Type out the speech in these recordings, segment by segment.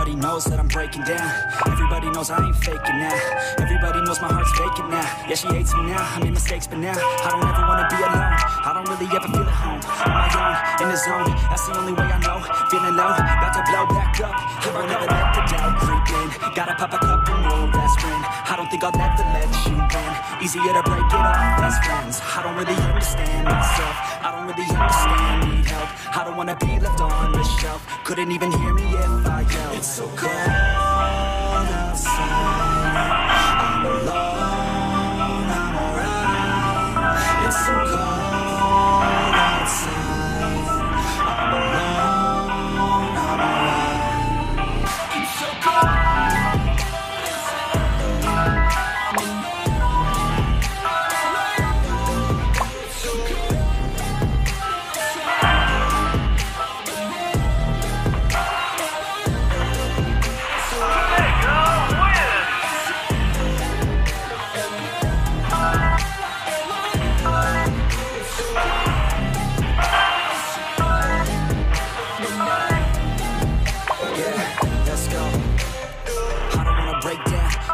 Everybody knows that I'm breaking down. Everybody knows I ain't faking now. Everybody knows my heart's vacant now. Yeah, she hates me now, I made mistakes, but now I don't ever wanna be alone. I don't really ever feel at home. On my own, in the zone, that's the only way I know. Feeling low, about to blow back up. I won't ever let the doubt creep in. Gotta pop a couple more aspirin. I don't think I'll ever let you win. Easier to break it off as friends. I don't really understand myself. I don't really understand, need help. I don't wanna be left on the shelf. Couldn't even hear me if I yelled. It's so cold outside. I'm alone, I'm alright. It's so cold outside. I'm alone, I'm alright. It's so cold.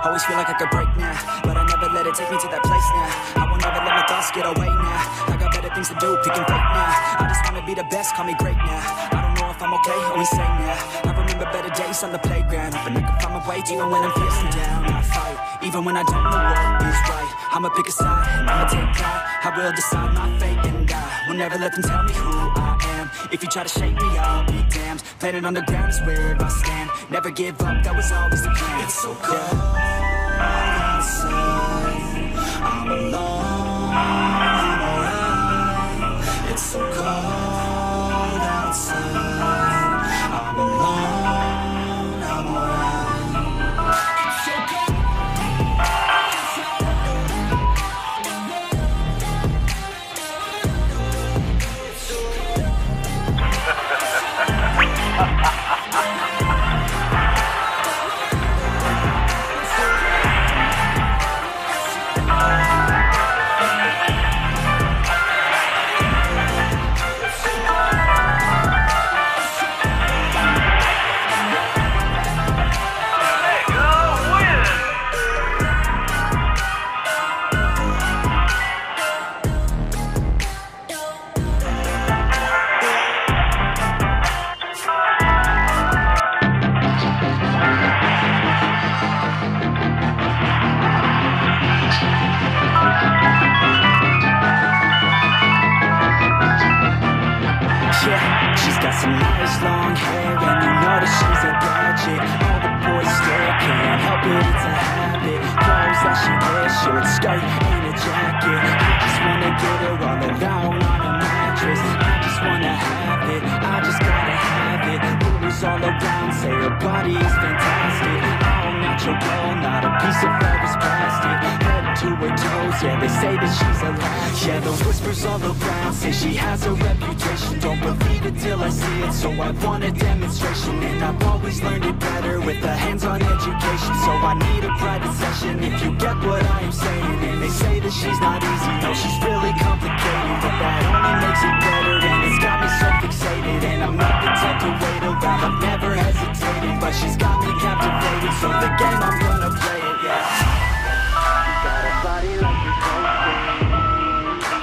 Always feel like I could break now, but I never let it take me to that place now. I won't ever let my thoughts get away now. I got better things to do, picking fake now. I just wanna be the best, call me great now. I don't know if I'm okay or insane now. I remember better days on the playground, hoping I can find my way even when I'm feeling down. I fight, even when I don't know what is right. I'ma pick a side, and I'ma take pride. I will decide my fate and I will never let them tell me who I am. If you try to shake me, I'll be damned. Planet on the ground is where I stand. Never give up, that was always the plan. It's so cold outside. I'm alone, I'm alright. It's so cold outside. I'm alone, I'm alright. It's so cold. Short skirt and a jacket. I just wanna get her all alone on a mattress. I just wanna have it, I just gotta have it. Rumors all around say her body is fantastic. All natural, not a piece of Elvis plastic. Head to her toes, yeah, they say that she's alive. Yeah, the whispers all around say she has a reputation. Don't believe it till I see it, so I want a demonstration. And I've always learned it better with a hands-on education. So I need a private session if you get what I am saying. And they say that she's not easy, no, she's really complicated. But that only makes it better, and it's got me so fixated. And I'm not the type to wait around, I've never hesitated. But she's got me captivated, so the game, I'm gonna play it, yeah. You got a body like a cocaine.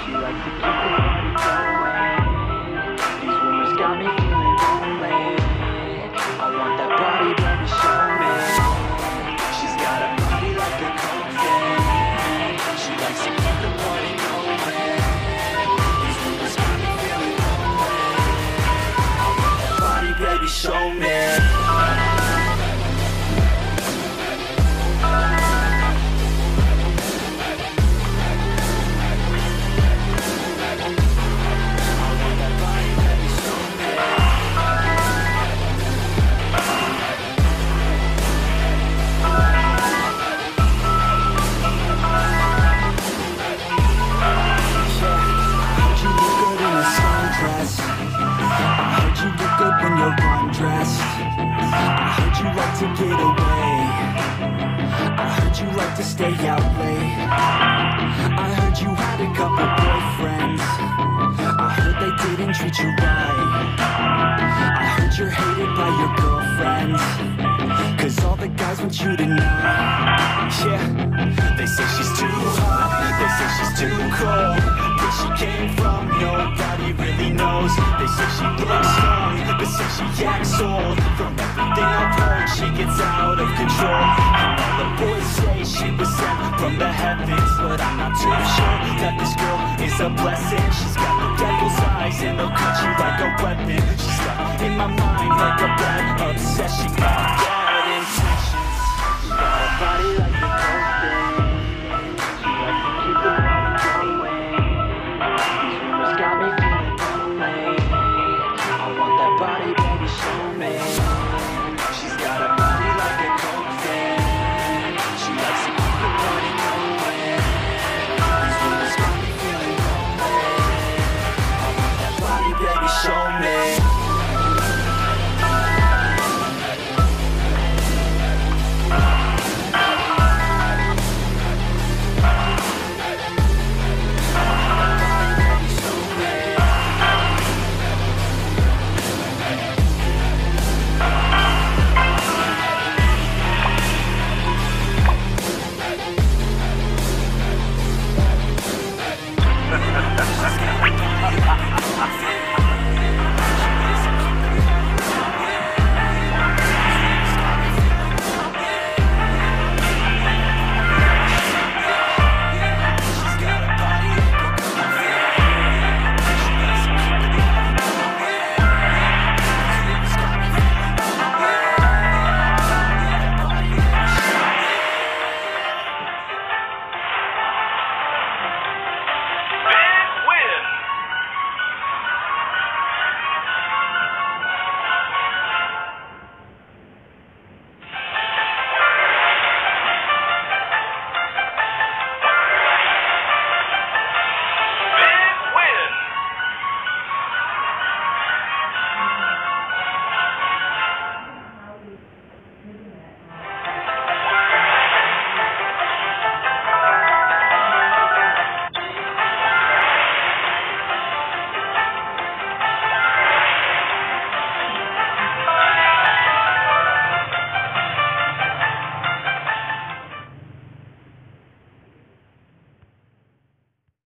She likes to keep the party going. These rumors got me feeling lonely. I want that body, baby, show me. She's got a body like a cocaine. She likes to keep the party going. These rumors got me feeling lonely. I want that body, baby, show me. To get away, I heard you like to stay out late. I heard you had a couple boyfriends. I heard they didn't treat you right. I heard you're hated by your girlfriends. 'cause all the guys want you to know. Yeah, they say she's too hot, they say she's too cold. Where she came from, nobody really knows. They say she looks young, but say she acts old. From everything I've heard, she gets out of control. And all the boys say she was sent from the heavens, but I'm not too sure that this girl is a blessing. She's got the devil's eyes and they'll cut you like a weapon. She's stuck in my mind like a bad obsession.